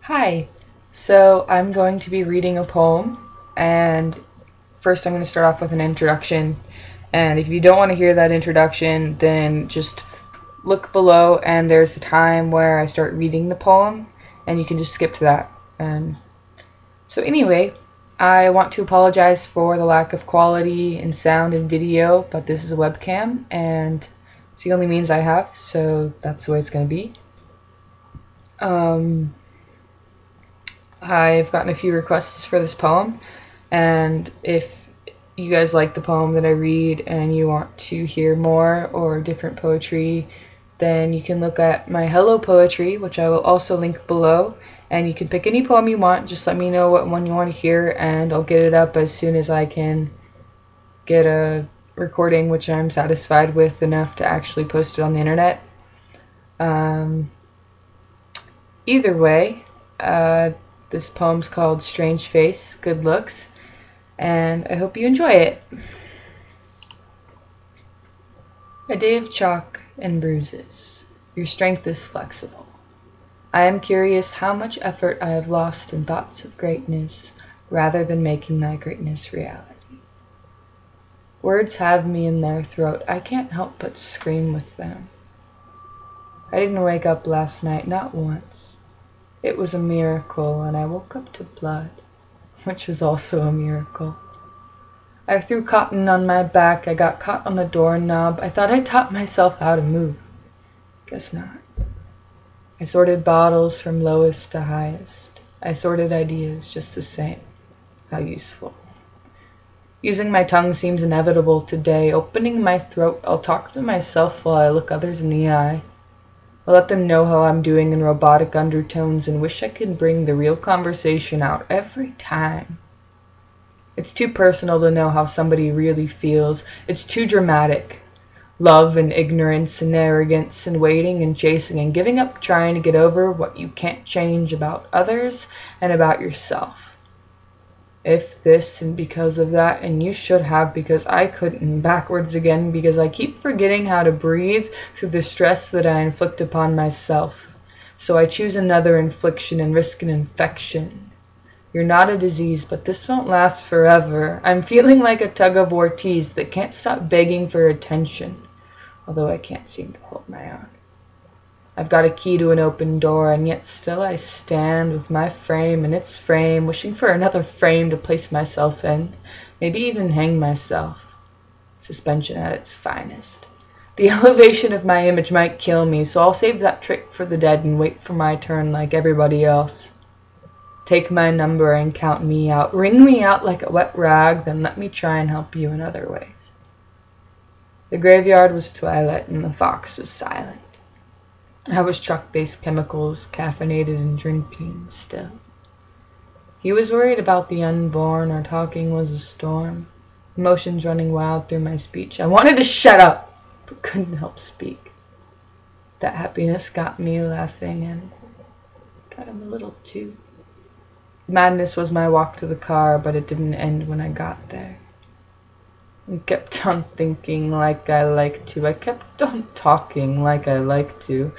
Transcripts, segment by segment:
Hi. So I'm going to be reading a poem, and first I'm going to start off with an introduction. And if you don't want to hear that introduction, then just look below, and there's a time where I start reading the poem, and you can just skip to that. And so anyway, I want to apologize for the lack of quality in sound and video, but this is a webcam, and it's the only means I have, so that's the way it's going to be. Um, I've gotten a few requests for this poem, and if you guys like the poem that I read and you want to hear more or different poetry, then you can look at my Hello Poetry, which I will also link below, and you can pick any poem you want. Just let me know what one you want to hear, and I'll get it up as soon as I can get a recording which I'm satisfied with enough to actually post it on the internet. Um, Either way, this poem's called Strange Face, Good Looks, and I hope you enjoy it. A day of chalk and bruises. Your strength is flexible. I am curious how much effort I have lost in thoughts of greatness rather than making thy greatness reality. Words have me in their throat. I can't help but scream with them. I didn't wake up last night, not once. It was a miracle, and I woke up to blood, which was also a miracle. I threw cotton on my back. I got caught on the doorknob. I thought I taught myself how to move. Guess not. I sorted bottles from lowest to highest. I sorted ideas just the same. How useful. Using my tongue seems inevitable today. Opening my throat, I'll talk to myself while I look others in the eye. I'll let them know how I'm doing in robotic undertones and wish I could bring the real conversation out every time. It's too personal to know how somebody really feels. It's too dramatic. Love and ignorance and arrogance and waiting and chasing and giving up trying to get over what you can't change about others and about yourself. If this and because of that, and you should have because I couldn't, and backwards again because I keep forgetting how to breathe through the stress that I inflict upon myself. So I choose another infliction and risk an infection. You're not a disease, but this won't last forever. I'm feeling like a tug-of-war tease that can't stop begging for attention, although I can't seem to hold my own. I've got a key to an open door, and yet still I stand with my frame and its frame, wishing for another frame to place myself in, maybe even hang myself. Suspension at its finest. The elevation of my image might kill me, so I'll save that trick for the dead and wait for my turn like everybody else. Take my number and count me out. Wring me out like a wet rag, then let me try and help you in other ways. The graveyard was twilight and the fox was silent. I was truck-based chemicals, caffeinated and drinking still. He was worried about the unborn. Our talking was a storm. Emotions running wild through my speech. I wanted to shut up, but couldn't help speak. That happiness got me laughing and got him a little too. Madness was my walk to the car, but it didn't end when I got there. I kept on thinking like I like to. I kept on talking like I like to.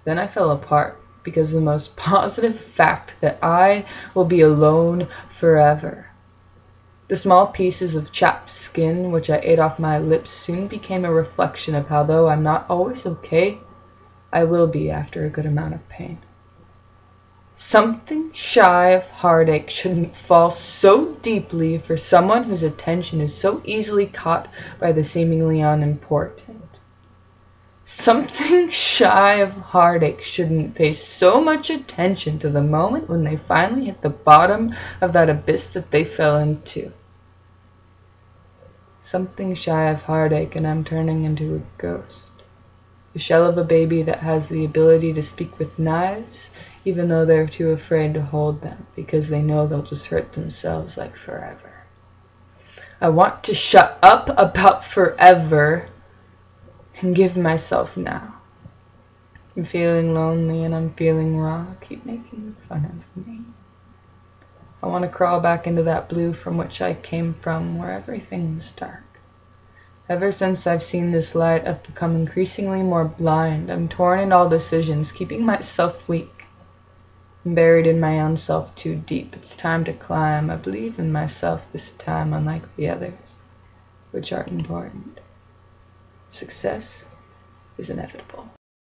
Then I fell apart because the most positive fact that I will be alone forever. The small pieces of chapped skin which I ate off my lips soon became a reflection of how, though I'm not always okay, I will be after a good amount of pain. Something shy of heartache shouldn't fall so deeply for someone whose attention is so easily caught by the seemingly unimportant. Something shy of heartache shouldn't pay so much attention to the moment when they finally hit the bottom of that abyss that they fell into. Something shy of heartache, and I'm turning into a ghost. The shell of a baby that has the ability to speak with knives, even though they're too afraid to hold them because they know they'll just hurt themselves like forever. I want to shut up about forever and give myself now. I'm feeling lonely and I'm feeling wrong. Keep making fun of me. I want to crawl back into that blue from which I came from, where everything's dark. Ever since I've seen this light, I've become increasingly more blind. I'm torn in all decisions, keeping myself weak. I'm buried in my own self too deep. It's time to climb. I believe in myself this time, unlike the others, which aren't important. Success is inevitable.